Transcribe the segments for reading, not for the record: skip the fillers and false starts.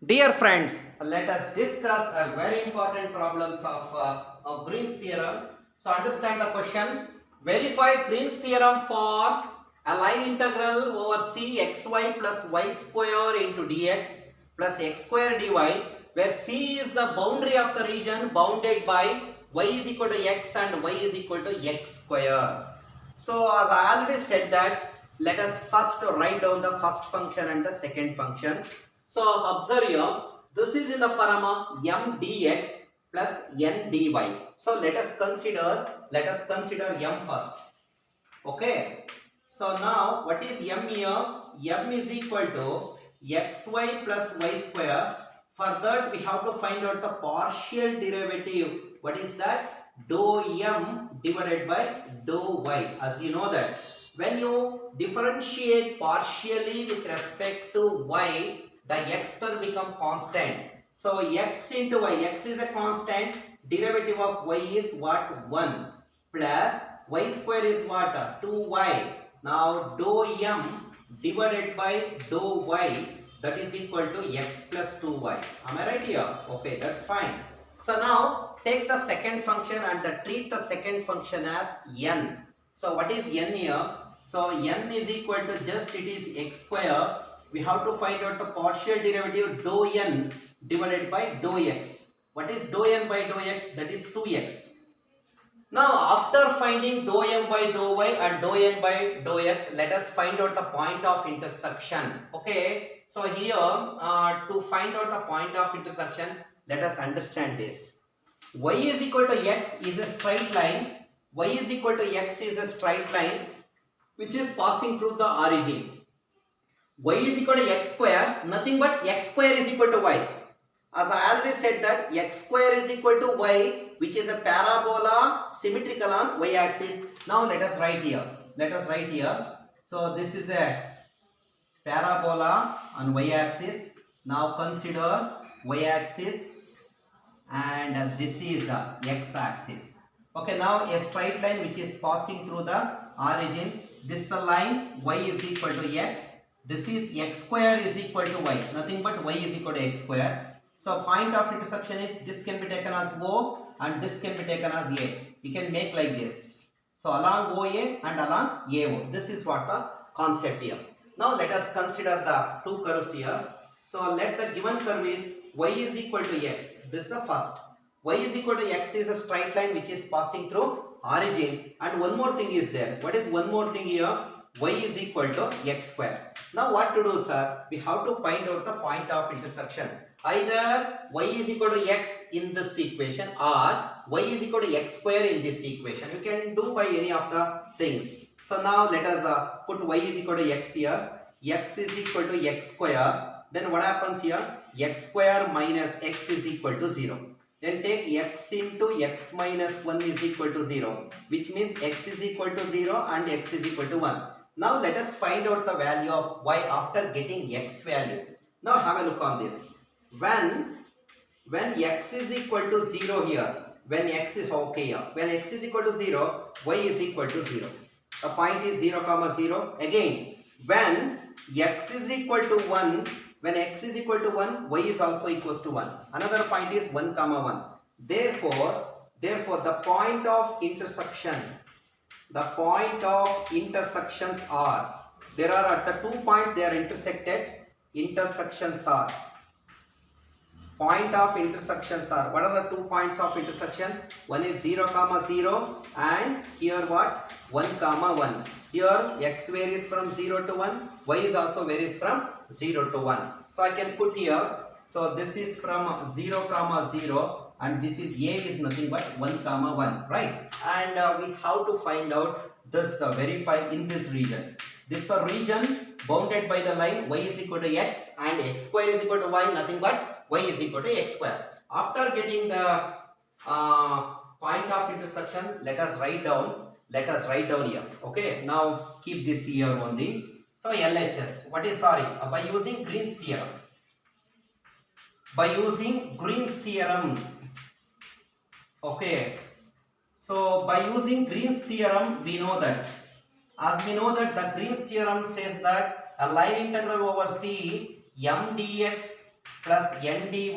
Dear friends, let us discuss a very important problems of Green's theorem. So understand the question. Verify Green's theorem for a line integral over c xy plus y square into dx plus x square dy, where c is the boundary of the region bounded by y is equal to x and y is equal to x square. So as I already said that, let us first write down the first function and the second function. So observe here, this is in the form of m dx plus n dy. So let us consider m first. Okay. So now what is m here? M is equal to xy plus y square. For that we have to find out the partial derivative. What is that? Dou m divided by dou y. As you know that when you differentiate partially with respect to y, the x term become constant. So x into y, x is a constant, derivative of y is what? 1 plus y square is what? 2y. Now dou m divided by dou y, that is equal to x plus 2y. Am I right here? Okay, that's fine. So now take the second function and treat the second function as n. So what is n here? So n is equal to just it is x square. We have to find out the partial derivative dou n divided by dou x. What is dou n by dou x? That is 2x. Now after finding dou m by dou y and dou n by dou x, let us find out the point of intersection. Okay. So here to find out the point of intersection, let us understand this. Y is equal to x is a straight line. Y is equal to x is a straight line which is passing through the origin. Y is equal to x square, nothing but x square is equal to y. As I already said that x square is equal to y, which is a parabola symmetrical on y axis. Now let us write here. So this is a parabola on y axis. Now consider y axis and this is x axis. Okay, now a straight line which is passing through the origin. This is the line y is equal to x. This is x square is equal to y. Nothing but y is equal to x square. So point of intersection is this can be taken as O and this can be taken as A. We can make like this. So along OA and along AO. This is what the concept here. Now let us consider the two curves here. So let the given curve is y is equal to x. This is the first. Y is equal to x is a straight line which is passing through origin, and one more thing is there. What is one more thing here? Y is equal to x square. Now what to do, sir? We have to find out the point of intersection. Either y is equal to x in this equation or y is equal to x square in this equation. You can do by any of the things. So now let us put y is equal to x here. X is equal to x square. Then what happens here? X square minus x is equal to 0. Then take x into x minus 1 is equal to 0, which means x is equal to 0 and x is equal to 1. Now let us find out the value of y after getting x value. Now have a look on this. When x is equal to 0 here, when x is okay here, when x is equal to 0, y is equal to 0. The point is 0 comma 0. Again, when x is equal to 1, when x is equal to 1, y is also equals to 1. Another point is 1 comma 1. Therefore the point of intersections are, there are at the 2 points they are intersected. Intersections are, point of intersections are, what are the 2 points of intersection? One is 0 comma 0 and here what? 1 comma 1. Here x varies from 0 to 1, y is also varies from 0 to 1. So I can put here, so this is from 0 comma 0 and this is a is nothing but 1 comma 1, right? And we have to find out this, verify in this region. This is a region bounded by the line y is equal to x and x square is equal to y, nothing but y is equal to x square. After getting the point of intersection, let us write down here. Okay, now keep this here only. So LHS, what is, sorry, by using Green's theorem. Okay, so by using Green's theorem, we know that, as we know that the Green's theorem says that a line integral over C m dx plus n dy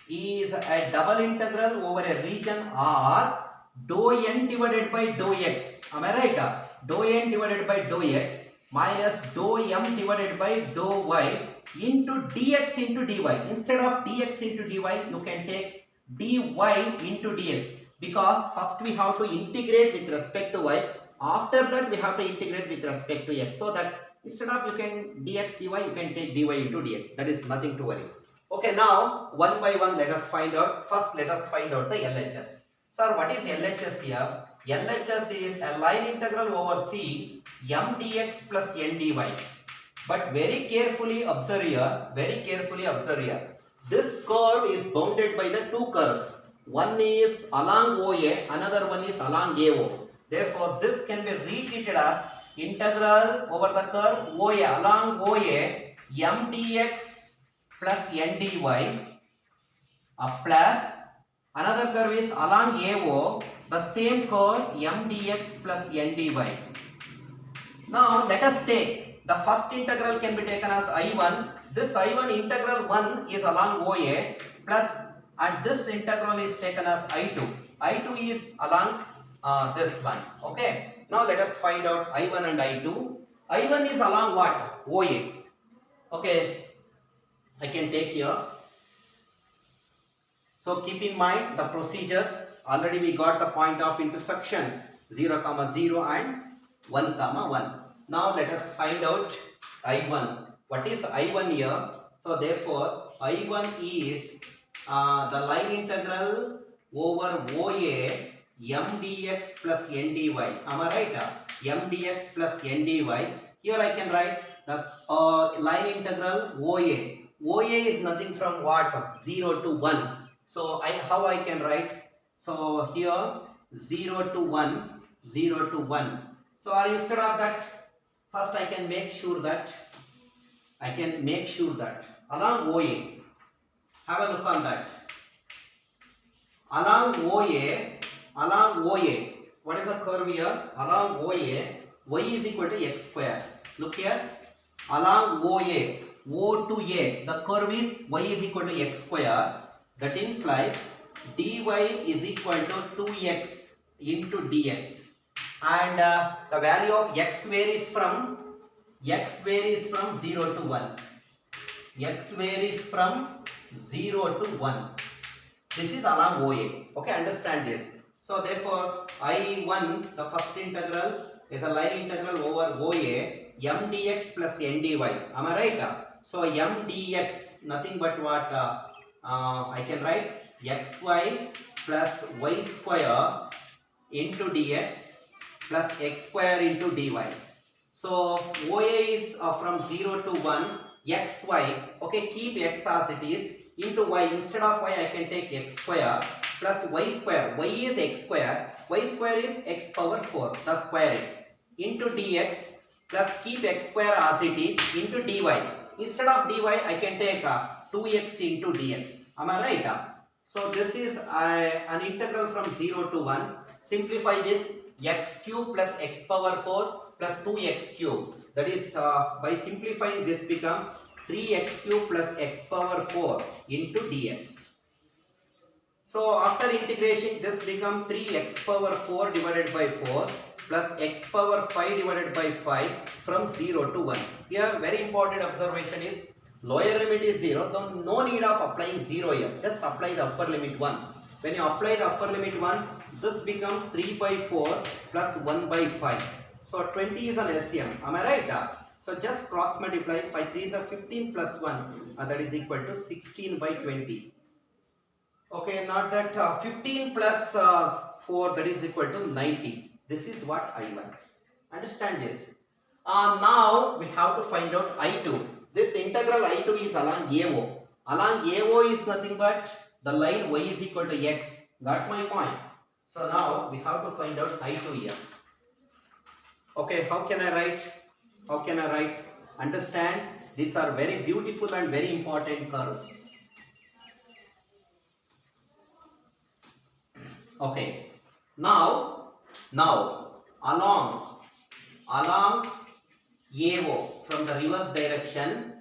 is a double integral over a region R dou n divided by dou x. Am I right? Dou n divided by dou x minus dou m divided by dou y into dx into dy. Instead of dx into dy, you can take dy into dx, because first we have to integrate with respect to y. After that we have to integrate with respect to x, so that instead of you can dx dy, you can take dy into dx. That is nothing to worry. Okay, now one by one let us find out. First let us find out the LHS. Sir, what is LHS here? LHS is a line integral over C m dx plus n dy. But very carefully observe here, this curve is bounded by the two curves. One is along OA, another one is along AO. Therefore, this can be retreated as integral over the curve OA, along OA, m dx plus n dy plus another curve is along AO, the same curve m dx plus n dy. Now let us take the first integral can be taken as I1. This I1 integral 1 is along OA plus, and this integral is taken as I2. I2 is along this one. Okay. Now let us find out I1 and I2. I1 is along what? OA. Okay. I can take here. So keep in mind the procedures. Already we got the point of intersection 0, 0 and 1, 1. Now let us find out I1. What is I1 here? So therefore I1 is the line integral over OA m dx plus n dy. Am I right? M dx plus n dy. Here I can write the line integral OA. OA is nothing from what? 0 to 1. So how I can write? So here 0 to 1, 0 to 1. So instead of that, first I can make sure that along OA, have a look on that. Along OA, what is the curve here? Along OA, y is equal to x square. Look here, along OA, O to A, the curve is y is equal to x square. That implies dy is equal to 2x into dx. And the value of x varies from 0 to 1. X varies from 0 to 1. This is along OA. Okay, understand this. So therefore I1, the first integral, is a line integral over OA m dx plus n dy. Am I right? So m dx, nothing but what? I can write xy plus y square into dx plus x square into dy. So OA is from 0 to 1, xy, okay, keep x as it is, into y. Instead of y I can take x square plus y square. Y is x square, y square is x power 4, the square it, into dx plus keep x square as it is into dy. Instead of dy I can take 2x into dx. Am I right? So this is an integral from 0 to 1. Simplify this, x cube plus x power 4 plus 2x cube. That is by simplifying this become 3x cube plus x power 4 into dx. So after integration this become 3x power 4 divided by 4 plus x power 5 divided by 5 from 0 to 1. Here very important observation is lower limit is 0, so no need of applying 0 here. Just apply the upper limit 1. When you apply the upper limit 1, this become 3 by 4 plus 1 by 5. So 20 is an LCM. Am I right? So just cross multiply. 5 3 is a 15 plus 1. That is equal to 16 by 20. Okay, not that 15 plus 4, that is equal to 90. This is what I1. Understand this. Now we have to find out I2. This integral I2 is along AO. Along AO is nothing but the line y is equal to x. Got my point? So now we have to find out I2 here. Okay, how can I write? Understand, these are very beautiful and very important curves. Okay, now along AO from the reverse direction,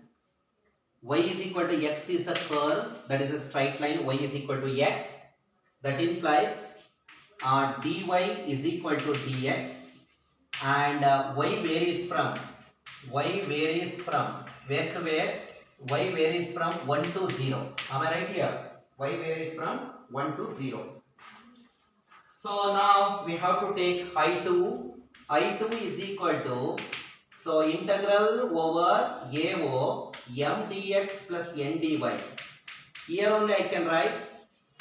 y is equal to x is a curve, that is a straight line, y is equal to x. That implies dy is equal to dx, and y varies from where to where? Y varies from 1 to 0. Am I right here? Y varies from 1 to 0. So now we have to take I2. I2 is equal to, so integral over AO m dx plus n dy. Here only I can write.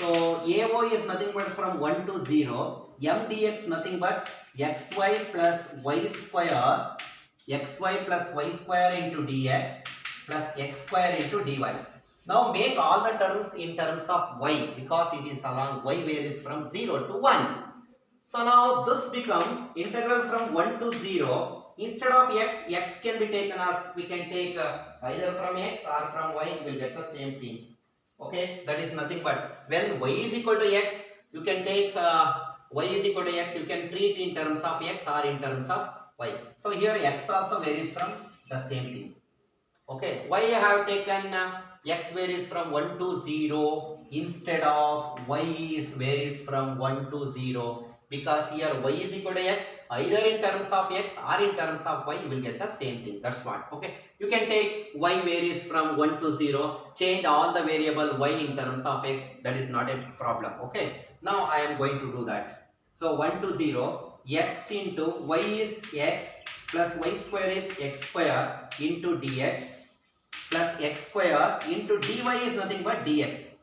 So AO is nothing but from 1 to 0. M dx nothing but xy plus y square into dx plus x square into dy. Now make all the terms in terms of y, because it is along y varies from 0 to 1. So now this become integral from 1 to 0. Instead of x can be taken as, we can take either from x or from y, we will get the same thing. Okay, that is nothing but when y is equal to x, you can take y is equal to x, you can treat in terms of x or in terms of y. So here x also varies from the same thing. Okay, why I have taken x varies from 1 to 0 instead of y varies from 1 to 0? Because here y is equal to x, either in terms of x or in terms of y, you will get the same thing. That's what. Okay, you can take y varies from 1 to 0, change all the variable y in terms of x, that is not a problem. Okay, now I am going to do that. So 1 to 0, x into y is x plus y square is x square into dx plus x square into dy is nothing but dx.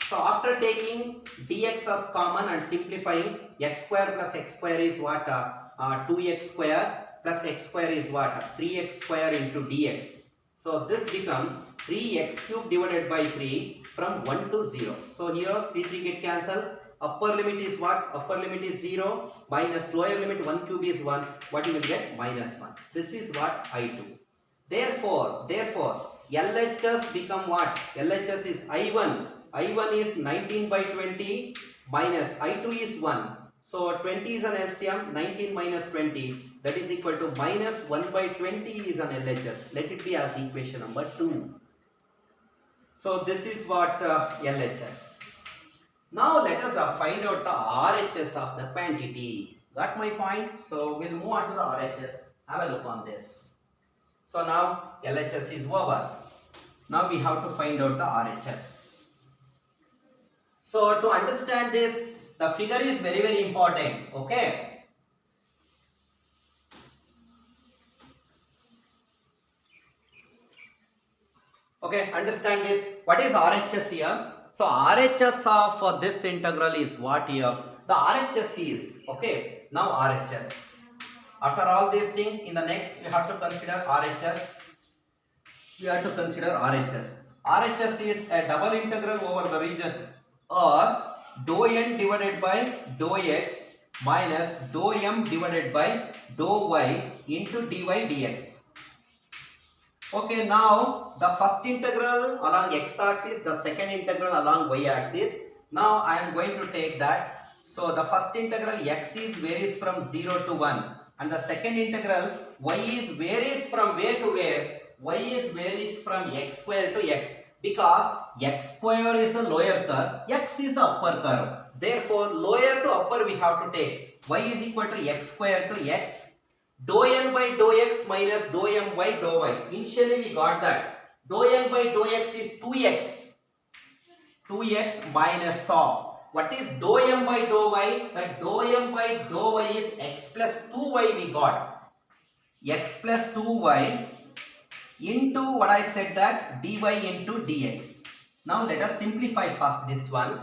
So after taking dx as common and simplifying, x square plus x square is what? 2x square plus x square is what? 3x square into dx. So this becomes 3x cube divided by 3 from 1 to 0. So here 3 get cancelled. Upper limit is what? Upper limit is 0 minus lower limit 1 cube is 1. What you will get? Minus 1. This is what I2. Therefore LHS become what? LHS is I1. I1 is 19 by 20 minus I2 is 1. So 20 is an LCM, 19 minus 20, that is equal to minus 1 by 20 is an LHS. Let it be as equation number 2. So this is what LHS. Now let us find out the RHS of the quantity. Got my point? So we'll move on to the RHS. Have a look on this. So now LHS is over. Now we have to find out the RHS. So to understand this, the figure is very, very important. Okay. Okay, understand this. What is RHS here? So RHS of this integral is what here? The RHS is, okay, now RHS. After all these things, in the next we have to consider RHS. We have to consider RHS. RHS is a double integral over the region or dou n divided by dou x minus dou m divided by dou y into dy dx. Okay, now the first integral along x-axis, the second integral along y-axis. Now I am going to take that. So the first integral x is varies from 0 to 1 and the second integral y is varies from where to where? Y is varies from x square to x, because x square is a lower curve, x is a upper curve. Therefore lower to upper we have to take. Y is equal to x square to x. Dou n by dou x minus dou m by dou y. Initially we got that. Dou n by dou x is 2x. 2x minus of. What is dou m by dou y? That dou m by dou y is x plus 2y we got. X plus 2y into what I said that dy into dx. Now let us simplify first this one.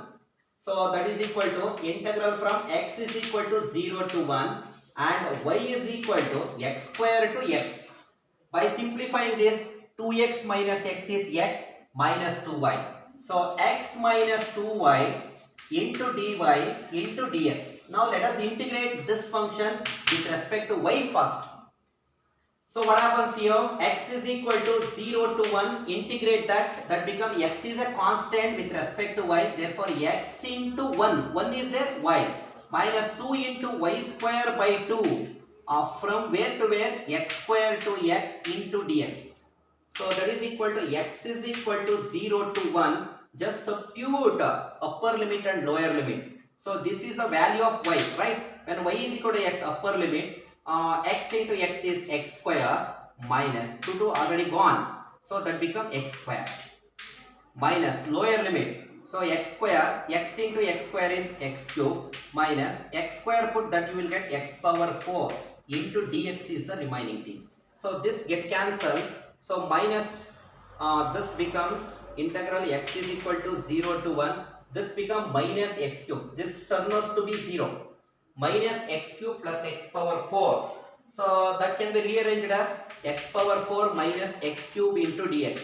So that is equal to integral from x is equal to 0 to 1 and y is equal to x square to x. By simplifying this, 2x minus x is x minus 2y. So x minus 2y into dy into dx. Now let us integrate this function with respect to y first. So what happens here? X is equal to 0 to 1. Integrate that. That becomes x is a constant with respect to y. Therefore x into 1. 1 is there? Y. Minus 2 into y square by 2. From where to where? X square to x into dx. So that is equal to x is equal to 0 to 1. Just substitute upper limit and lower limit. So this is the value of y, right? When y is equal to x, upper limit, x into x is x square minus 2 to already gone. So that become x square minus lower limit. So x square, x into x square is x cube minus x square, put that you will get x power 4 into dx is the remaining thing. So this get cancelled. So minus this become integral x is equal to 0 to 1. This become minus x cube. This turns out to be 0. Minus x cube plus x power 4. So that can be rearranged as x power 4 minus x cube into dx.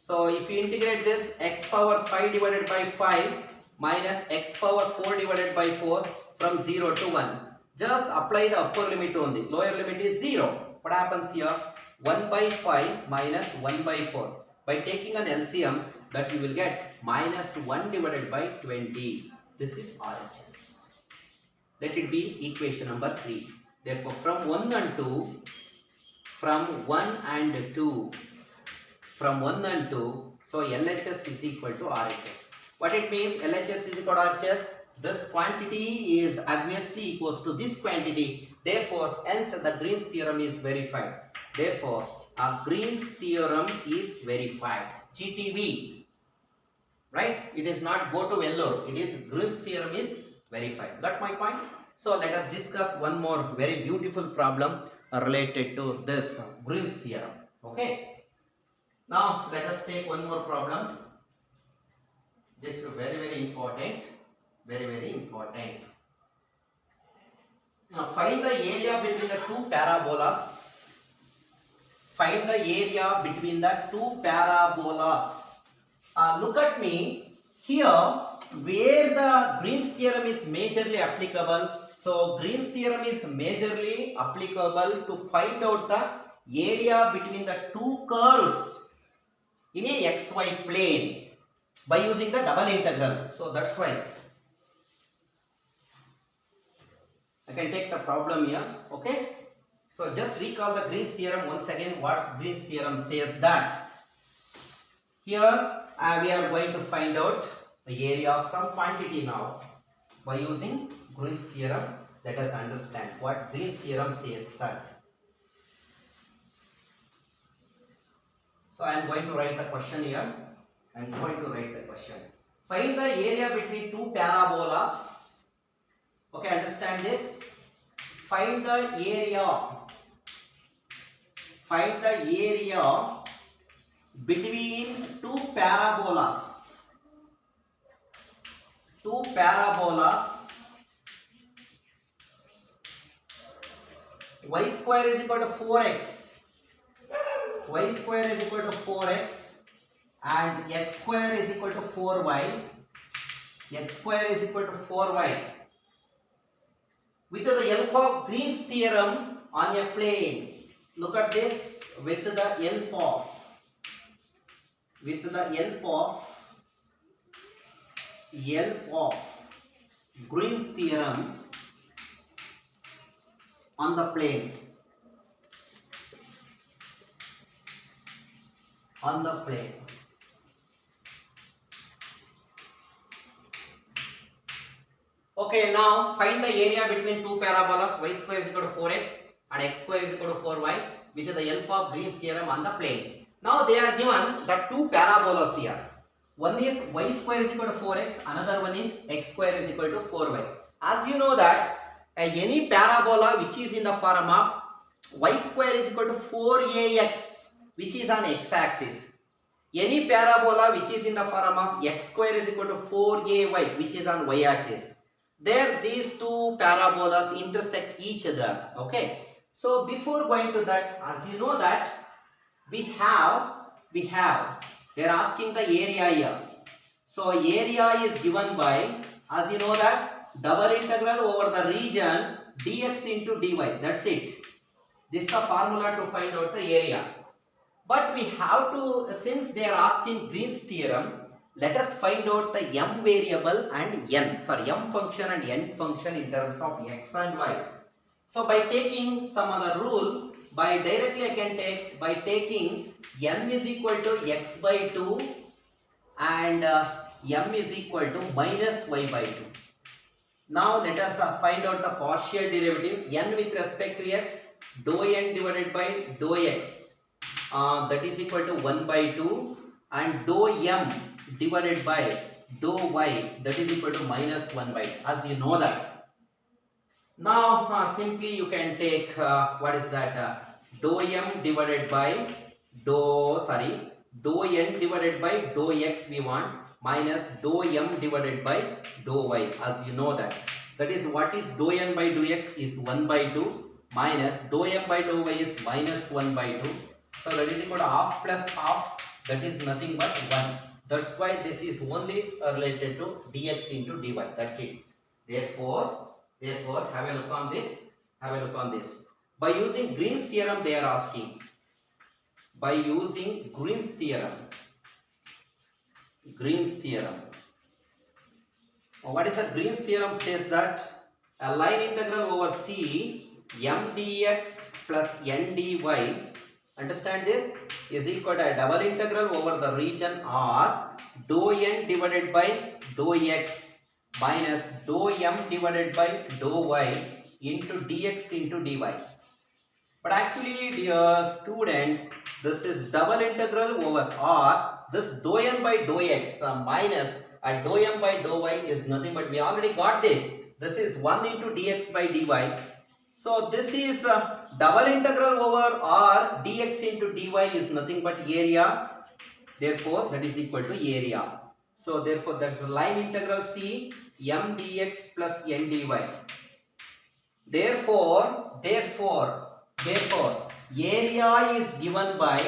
So if you integrate this, x power 5 divided by 5 minus x power 4 divided by 4 from 0 to 1. Just apply the upper limit only. Lower limit is 0. What happens here? 1 by 5 minus 1 by 4. By taking an LCM, that you will get minus 1 divided by 20. This is RHS. Let it be equation number 3. Therefore, from 1 and 2, from 1 and 2, so LHS is equal to RHS. What it means? LHS is equal to RHS. This quantity is obviously equals to this quantity. Therefore, hence the Green's theorem is verified. Therefore, Green's theorem is verified. GTV. Right? It is not go to Vellore. It is Green's theorem is verified. Got my point? So let us discuss one more very beautiful problem related to this Green's theorem. Okay. Now let us take one more problem. This is very important. Very important. Now find the area between the two parabolas. Find the area between the two parabolas. Look at me here, where the Green's theorem is majorly applicable. So Green's theorem is majorly applicable to find out the area between the two curves in a xy plane by using the double integral. So that's why I can take the problem here. Okay. So just recall the Green's theorem once again. What Green's theorem says that here we are going to find out the area of some quantity now by using Green's theorem. Let us understand what Green's theorem says that. So I am going to write the question here. I am going to write the question. Find the area between two parabolas. Okay, understand this. Find the area. Find the area between two parabolas. Two parabolas. Y square is equal to 4x. Y square is equal to 4x and x square is equal to 4y. X square is equal to 4y. With the help of Green's theorem on a plane, look at this, with the help of Green's theorem on the plane. Okay, now find the area between two parabolas. Y square is equal to 4x and x square is equal to 4y with the help of Green's theorem on the plane. Now they are given the two parabolas here. One is y square is equal to 4x, another one is x square is equal to 4y. As you know that any parabola which is in the form of y square is equal to 4ax, which is on x-axis. Any parabola which is in the form of x square is equal to 4ay, which is on y-axis. There these two parabolas intersect each other. Okay. So before going to that, as you know that we have they are asking the area here. So area is given by, as you know that, double integral over the region dx into dy. That's it. This is the formula to find out the area. But we have to, since they are asking Green's theorem, let us find out the m variable and m function and n function in terms of x and y. So by taking some other rule, by directly I can take by taking m is equal to x by 2 and m is equal to minus y by 2. Now let us find out the partial derivative n with respect to x, dou n divided by dou x, that is equal to 1 by 2, and dou m divided by dou y, that is equal to minus 1 by 2, as you know that. Now simply you can take what is that, dou m divided by dou n divided by dou x we want, minus dou m divided by dou y, as you know that. That is, what is dou n by dou x is 1 by 2, minus dou m by dou y is minus 1 by 2. So that is equal to half plus half, that is nothing but 1. That's why this is only related to dx into dy. That's it. Therefore, have a look on this. By using Green's theorem, they are asking. By using Green's theorem. What is the Green's theorem? Says that a line integral over C m dx plus n dy, understand this, is equal to a double integral over the region R dou n divided by dou x minus dou m divided by dou y into dx into dy. But actually, dear students, this is double integral over R. This dou n by dou x minus dou m by dou y is nothing but, we already got this. This is 1 into dx by dy. So this is double integral over R dx into dy is nothing but area. Therefore, that is equal to area. So therefore, that's the line integral C m dx plus n dy. Therefore, area is given by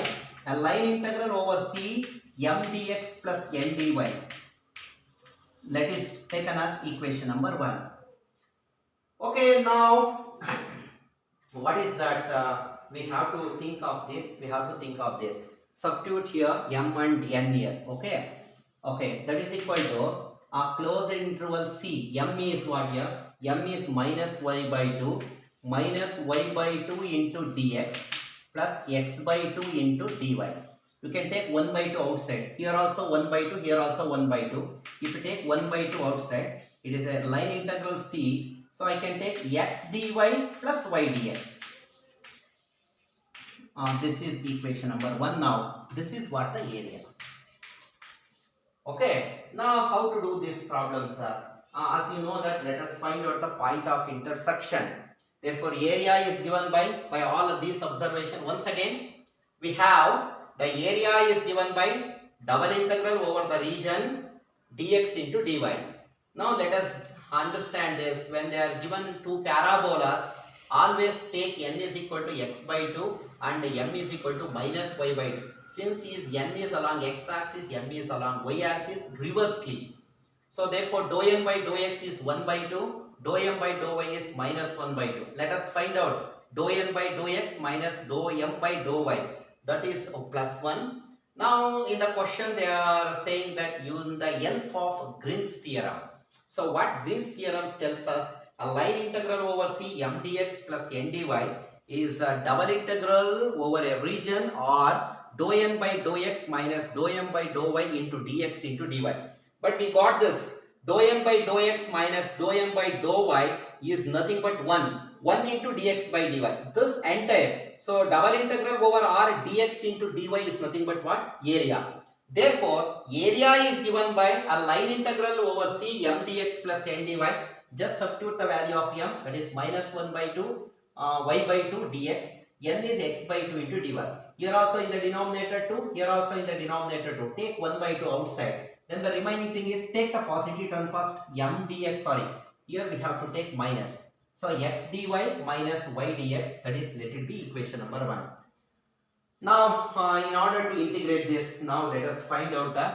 a line integral over C m dx plus n dy. That is taken as equation number 1. Okay, now what is that? We have to think of this. Substitute here m and n here. Okay, that is equal to a closed interval C. M is what here? M is minus y by 2 minus y by 2 into dx plus x by 2 into dy. You can take 1 by 2 outside. Here also 1 by 2, here also 1 by 2. If you take 1 by 2 outside, it is a line integral C. So I can take x dy plus y dx. This is equation number 1. Now, this is what the area. Okay, now how to do these problems are? As you know that, let us find out the point of intersection. Therefore, area is given by all of these observations. Once again, we have the area is given by double integral over the region dx into dy. Now let us understand this. When they are given two parabolas, always take n is equal to x by 2 and m is equal to minus y by 2. Since n is along x axis, m is along y axis, reversely. So therefore, dou n by dou x is 1 by 2, dou m by dou y is minus 1 by 2. Let us find out dou n by dou x minus dou m by dou y. That is plus 1. Now in the question they are saying that using the help of Green's theorem. So what Green's theorem tells us, a line integral over C m dx plus n dy is a double integral over a region or dou n by dou x minus dou m by dou y into dx into dy. But we got this, dou n by dou x minus dou m by dou y is nothing but 1 into dx by dy. This entire, so double integral over R dx into dy is nothing but what? Area. Therefore, area is given by a line integral over C m dx plus n dy. Just substitute the value of m, that is minus 1 by 2 y by 2 dx. N is x by 2 into dy. Here also in the denominator 2, here also in the denominator 2. Take 1 by 2 outside. Then the remaining thing is take the positive term first, m dx, here we have to take minus. So x dy minus y dx, that is, let it be equation number 1. Now in order to integrate this, now let us find out the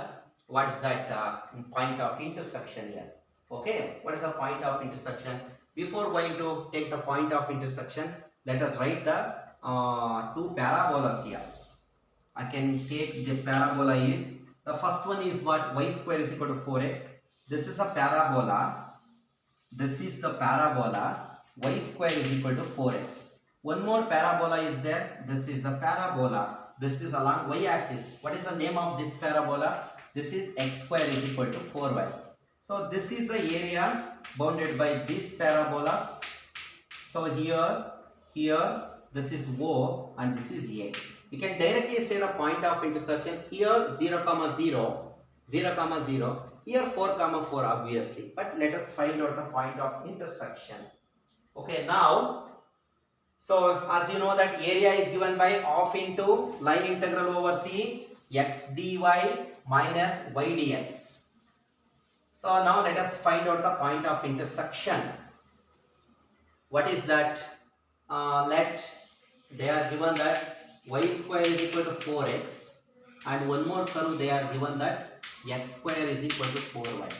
what is that point of intersection here. Okay, what is the point of intersection? Before going to take the point of intersection, let us write the two parabolas here. I can take the parabola is, the first one is what? Y square is equal to 4x. This is a parabola. This is the parabola. Y square is equal to 4x. One more parabola is there. This is a parabola. This is along y axis. What is the name of this parabola? This is x square is equal to 4y. So this is the area bounded by these parabolas. So here, this is O and this is A. You can directly say the point of intersection here 0, 0, 0, 0. Here 4, 4 obviously. But let us find out the point of intersection. Okay, now, so as you know that area is given by half into line integral over C x dy minus y dx. So now let us find out the point of intersection. What is that? Let they are given that y square is equal to 4x and one more curve they are given that x square is equal to 4y.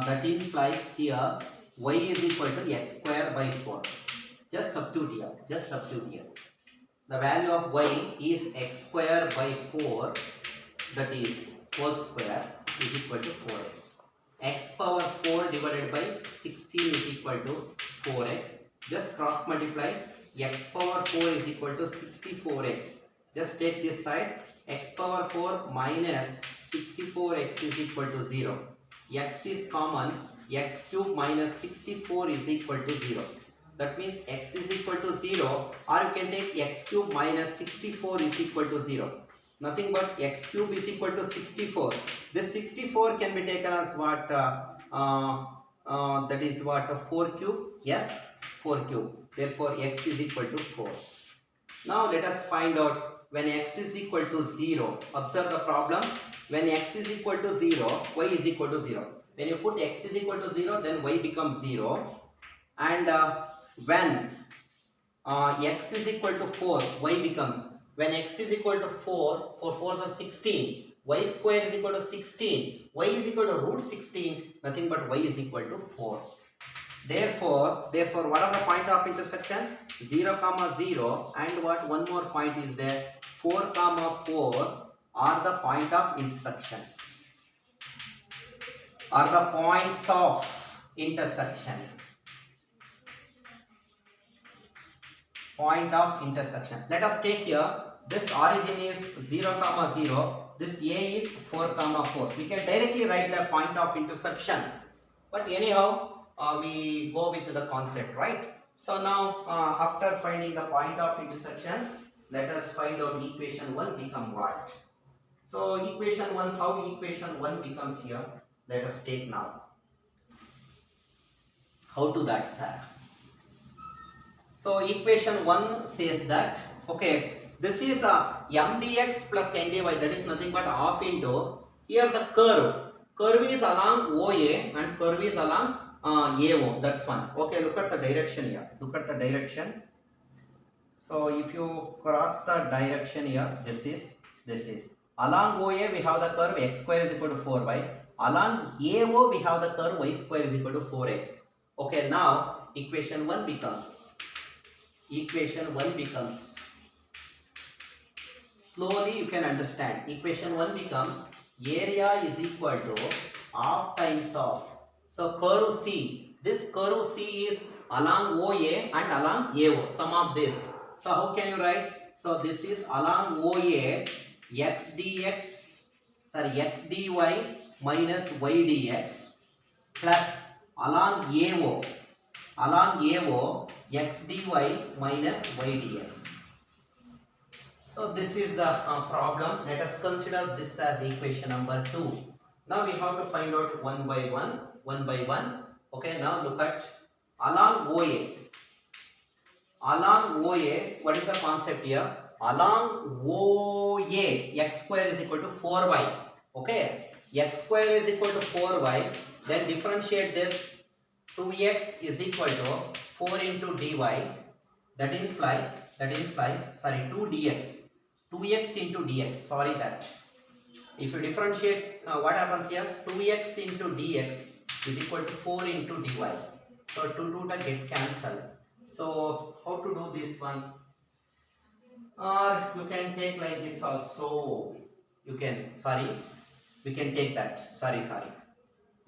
That implies here y is equal to x square by 4. Just substitute here. The value of y is x square by 4, that is whole square, is equal to 4x. X power 4 divided by 16 is equal to 4x. Just cross multiply. X power 4 is equal to 64x. Just take this side. X power 4 minus 64x is equal to 0. X is common. X cube minus 64 is equal to 0. That means x is equal to 0, or you can take x cube minus 64 is equal to 0. Nothing but x cube is equal to 64. This 64 can be taken as what? That is what? 4 cube? Yes, 4 cube. Therefore, x is equal to 4. Now, let us find out when x is equal to 0. Observe the problem. When x is equal to 0, y is equal to 0. When you put x is equal to 0, then y becomes 0. And when x is equal to 4, y becomes, when x is equal to 4, 4 4s are 16, y square is equal to 16, y is equal to root 16, nothing but y is equal to 4. Therefore, what are the point of intersection? 0, 0 and what? One more point is there, 4, 4 are the point of intersections, are the points of intersection. Point of intersection. Let us take here, this origin is 0, 0, this A is 4, 4. We can directly write the point of intersection. But anyhow, we go with the concept, right? So now, after finding the point of intersection, let us find out equation 1 become what? So equation 1, how equation 1 becomes here? Let us take now. How to that, sir? So equation 1 says that, okay, this is m dx plus n dy, that is nothing but half into, here the curve is along OA and curve is along AO, that's one. Okay, look at the direction here, look at the direction. So if you cross the direction here, this is. Along OA we have the curve x square is equal to 4y, along AO we have the curve y square is equal to 4x. Okay, now equation 1 becomes, slowly you can understand, equation 1 becomes area is equal to half times of, so curve C, this curve C is along OA and along AO, sum of this. So how can you write? So this is along OA x dy minus y dx plus along AO x dy minus y dx. So this is the problem. Let us consider this as equation number 2. Now we have to find out one by one. Okay, now look at along OA. What is the concept here? Along OA, x square is equal to 4y. Okay, x square is equal to 4y. Then differentiate this. 2x is equal to 4 into dy, that implies 2x into dx, sorry that. If you differentiate, what happens here? 2x into dx is equal to 4 into dy. So 2 get cancelled. So how to do this one? Or you can take like this also. We can take that. Sorry.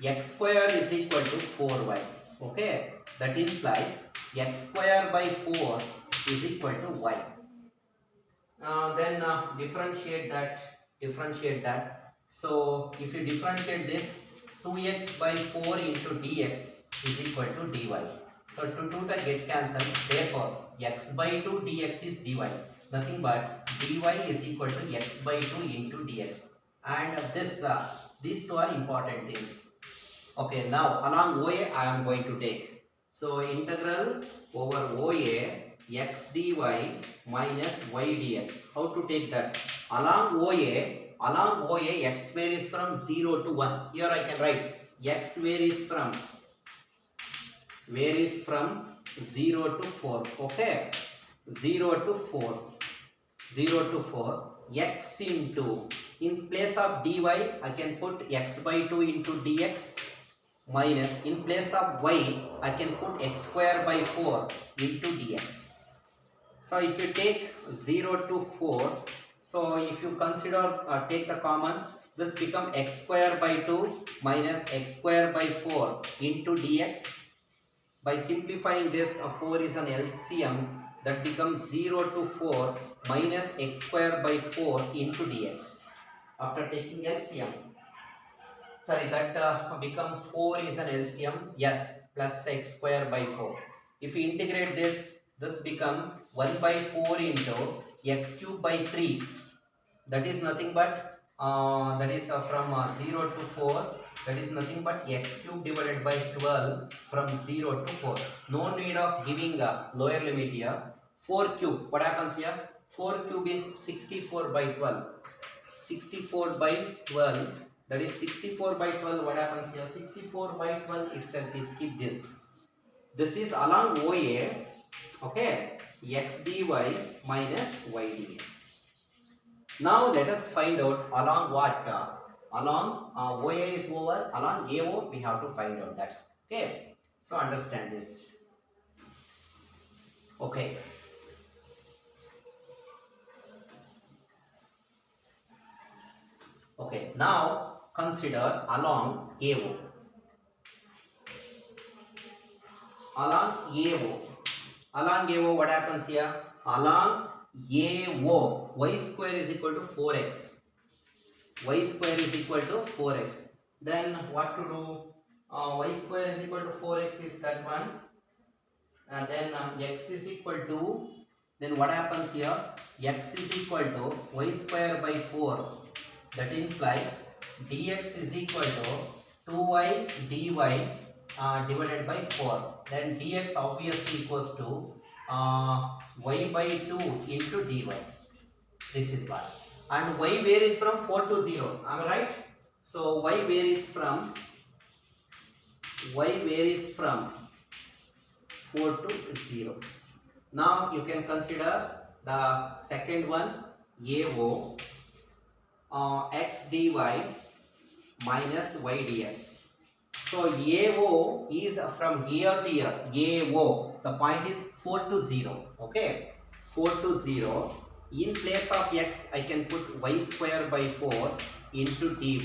X square is equal to 4y. Okay, that implies x square by 4 is equal to y. Then differentiate that. So if you differentiate this, 2x by 4 into dx is equal to dy. So 2 get cancelled, therefore x by 2 dx is dy, nothing but dy is equal to x by 2 into dx. And these two are important things. Okay, now along OA I am going to take. So integral over OA x dy minus y dx. How to take that? Along OA x varies from 0 to 1. Here I can write x varies from 0 to 4. Okay, 0 to 4 x into, in place of dy I can put x by 2 into dx minus, in place of y I can put x square by 4 into dx. So if you take 0 to 4, so if you consider take the common, this become x square by 2 minus x square by 4 into dx. By simplifying this, 4 is an LCM, that becomes 0 to 4 minus x square by 4 into dx. After taking LCM, sorry, that become 4 is an LCM, yes, plus x square by 4. If you integrate this become 1 by 4 into x cube by 3. That is nothing but that is from 0 to 4. That is nothing but x cube divided by 12 from 0 to 4. No need of giving a lower limit here. 4 cube, what happens here? 4 cube is 64 by 12. 64 by 12, that is 64 by 12. What happens here? 64 by 12 itself is, keep this. This is along OA, okay, x dy minus y dx. Now let us find out along what? Along OA is over, along AO we have to find out that. Okay, so understand this. Okay. Okay, now consider along AO. Along AO, what happens here? Along AO, y square is equal to 4x. Y square is equal to 4x. Then what to do? Y square is equal to 4x is that one. And then x is equal to, then what happens here? X is equal to y square by 4. That implies dx is equal to 2y dy divided by 4. Then dx obviously equals to y by 2 into dy. This is why. And y varies from 4 to 0. Am I right? So y varies from 4 to 0. Now you can consider the second one, AO, x dy minus y dx. So AO is from here to here. AO, the point is 4 to 0. Okay, 4 to 0. In place of x, I can put y square by 4 into dy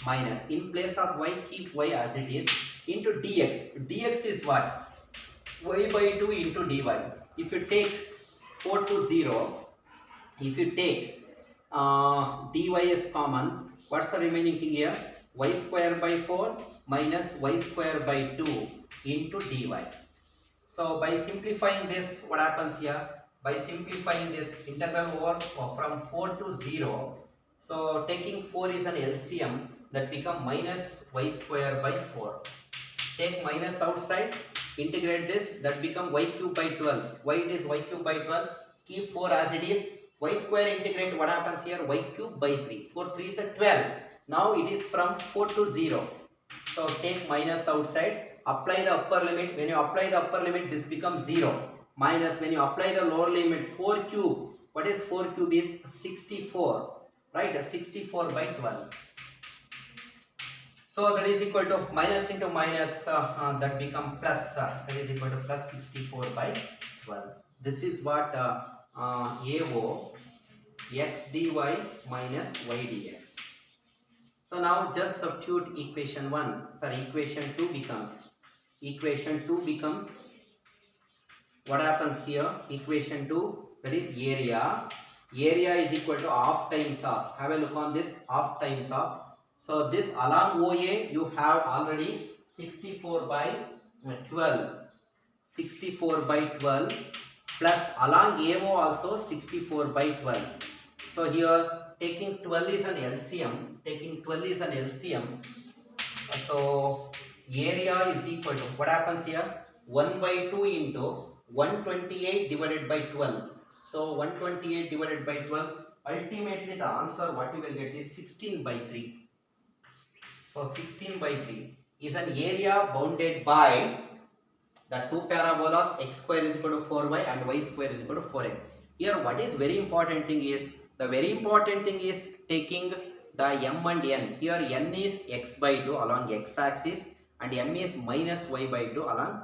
minus, in place of y, keep y as it is, into dx. Dx is what? Y by 2 into dy. If you take 4 to 0, if you take dy is common, what's the remaining thing here? Y square by 4 minus y square by 2 into dy. So by simplifying this, what happens here? By simplifying this integral over from 4 to 0, so taking 4 is an LCM, that become minus y square by 4. Take minus outside, integrate this, that become y cube by 12. Why it is y cube by 12? Keep 4 as it is. Y square integrate, what happens here? Y cube by 3. 4 3 is a 12. Now it is from 4 to 0. So take minus outside, apply the upper limit. When you apply the upper limit, this becomes 0. Minus, when you apply the lower limit, 4 cube. What is 4 cube is 64. Right? 64 by 12. So that is equal to minus into minus, that become plus, that is equal to plus 64 by 12. This is what AO x dy minus y dx. So now just substitute equation 1, sorry, equation 2 becomes what happens here? Equation 2, that is area. Area is equal to half times half. Have a look on this, half times half. So this along OA you have already 64 by 12. 64 by 12 plus along AO also 64 by 12. So here taking 12 is an LCM. Taking 12 is an LCM. So area is equal to, what happens here? 1 by 2 into 128 divided by 12. So 128 divided by 12. Ultimately the answer what you will get is 16 by 3. So 16 by 3 is an area bounded by the two parabolas x square is equal to 4y and y square is equal to 4x. Here what is very important thing is, the very important thing is taking the m and n. Here n is x by 2 along x axis and m is minus y by 2 along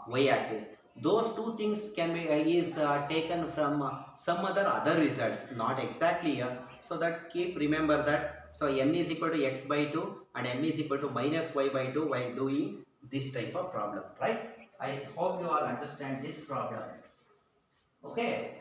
y axis. Those two things can be taken from some other results, not exactly here. So that keep remember that. So n is equal to x by 2 and m is equal to minus y by 2 while doing this type of problem, right? I hope you all understand this problem. Okay.